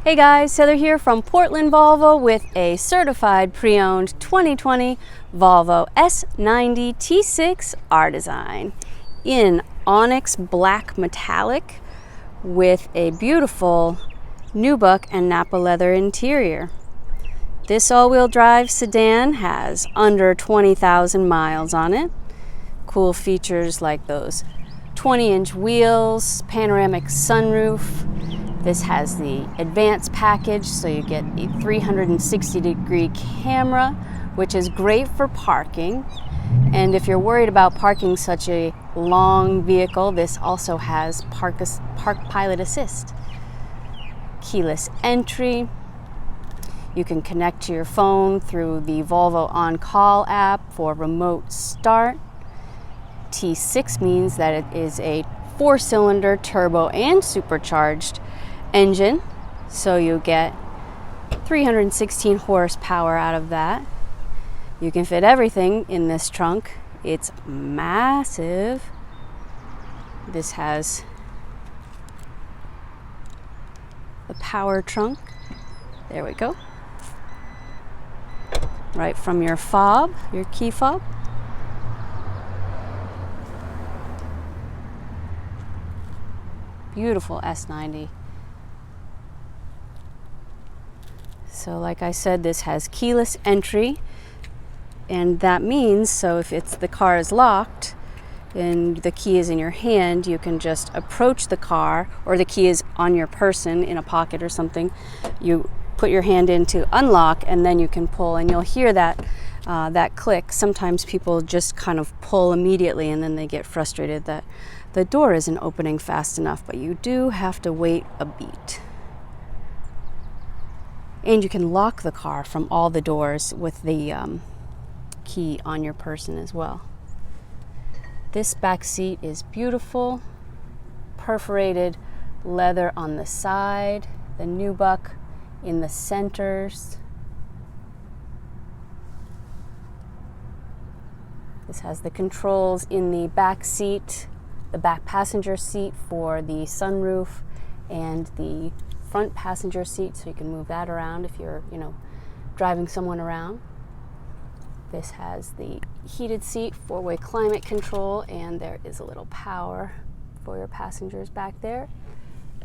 Hey guys, Heather here from Portland Volvo with a certified pre-owned 2020 Volvo S90 T6 R-Design in Onyx black metallic with a beautiful Nubuck and Nappa leather interior. This all-wheel drive sedan has under 20,000 miles on it. Cool features like those 20-inch wheels, panoramic sunroof. This has the advanced package, so you get a 360-degree camera, which is great for parking. And if you're worried about parking such a long vehicle, this also has Park Pilot Assist. Keyless entry. You can connect to your phone through the Volvo On Call app for remote start. T6 means that it is a 4-cylinder turbo and supercharged engine, so you get 316 horsepower out of that. You can fit everything in this trunk. It's massive. This has the power trunk. There we go. Right from your fob, your key fob. Beautiful S90. So like I said, this has keyless entry, and that means, so if the car is locked and the key is in your hand, you can just approach the car, or the key is on your person in a pocket or something. You put your hand in to unlock, and then you can pull, and you'll hear that that click. Sometimes people just kind of pull immediately, and then they get frustrated that the door isn't opening fast enough, but you do have to wait a beat. And you can lock the car from all the doors with the key on your person as well. This back seat is beautiful. Perforated leather on the side, the Nubuck in the centers. This has the controls in the back seat, the back passenger seat for the sunroof, and the front passenger seat, so you can move that around if you're, driving someone around. This has the heated seat, 4-way climate control, and there is a little power for your passengers back there,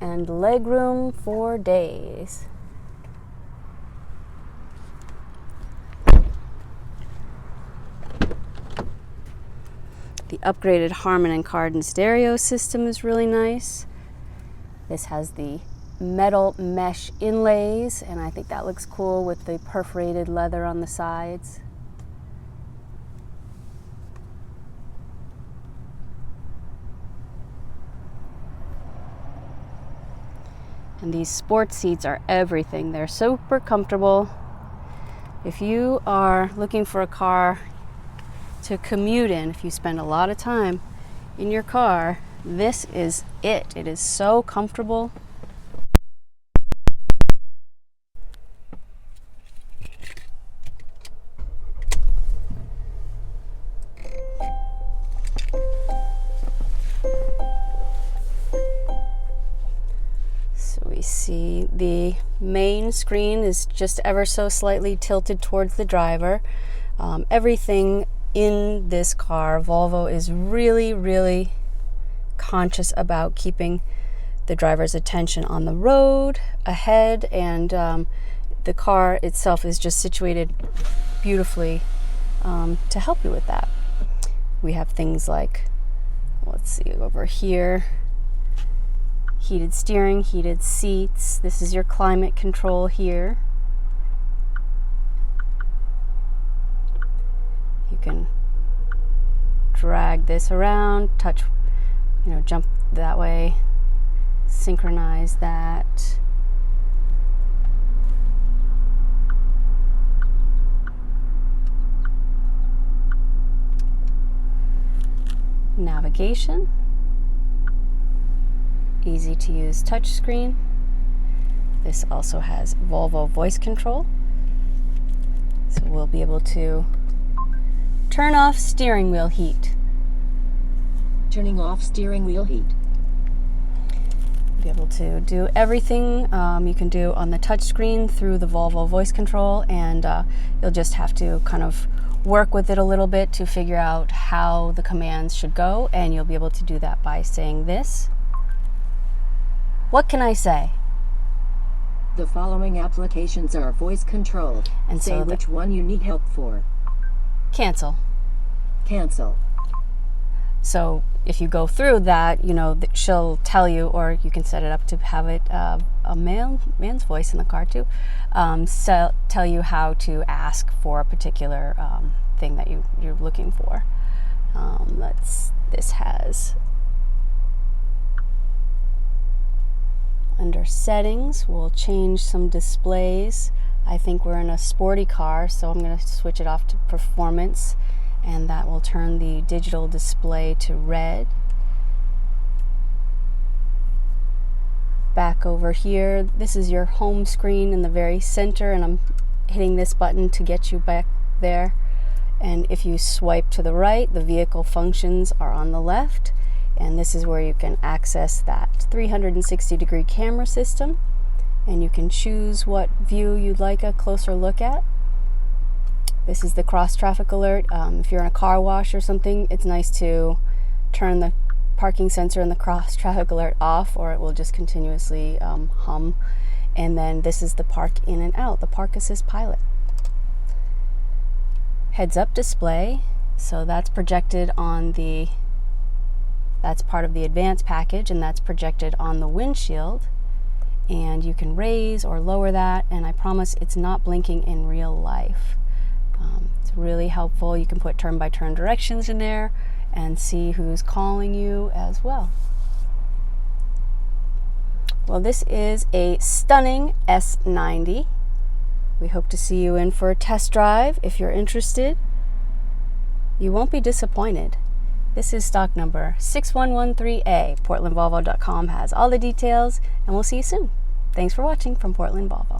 and leg room for days. The upgraded Harman and Kardon stereo system is really nice. This has the metal mesh inlays, and I think that looks cool with the perforated leather on the sides. And these sports seats are everything. They're super comfortable. If you are looking for a car to commute in, if you spend a lot of time in your car, this is it. It is so comfortable. We see the main screen is just ever so slightly tilted towards the driver. Everything in this car, Volvo is really, really conscious about keeping the driver's attention on the road, ahead, and the car itself is just situated beautifully to help you with that. We have things like, let's see, over here, heated steering, heated seats. This is your climate control here. You can drag this around, touch, jump that way, synchronize that. Navigation. Easy to use touchscreen. This also has Volvo voice control, so we'll be able to turn off steering wheel heat. Turning off steering wheel heat. be able to do everything you can do on the touchscreen through the Volvo voice control, and you'll just have to kind of work with it a little bit to figure out how the commands should go, and you'll be able to do that by saying this. What can I say? The following applications are voice controlled. And say which one you need help for. Cancel. Cancel. So if you go through that, you know, she'll tell you, or you can set it up to have it a man's voice in the car too, tell you how to ask for a particular thing that you're looking for. This has, under settings, we'll change some displays. I think we're in a sporty car, so I'm going to switch it off to performance, and that will turn the digital display to red. Back over here, this is your home screen in the very center, and I'm hitting this button to get you back there. And if you swipe to the right, the vehicle functions are on the left, and this is where you can access that 360-degree camera system, and you can choose what view you'd like a closer look at. This is the cross traffic alert. If you're in a car wash or something, it's nice to turn the parking sensor and the cross traffic alert off, or it will just continuously hum. And then this is the park in and out, the park assist pilot. Heads up display, so that's projected on that's part of the advanced package, and that's projected on the windshield. And you can raise or lower that, and I promise it's not blinking in real life. It's really helpful. You can put turn-by-turn directions in there and see who's calling you as well. Well, this is a stunning S90. We hope to see you in for a test drive. If you're interested, you won't be disappointed. This is stock number 6113A. PortlandVolvo.com has all the details, and we'll see you soon. Thanks for watching from Portland Volvo.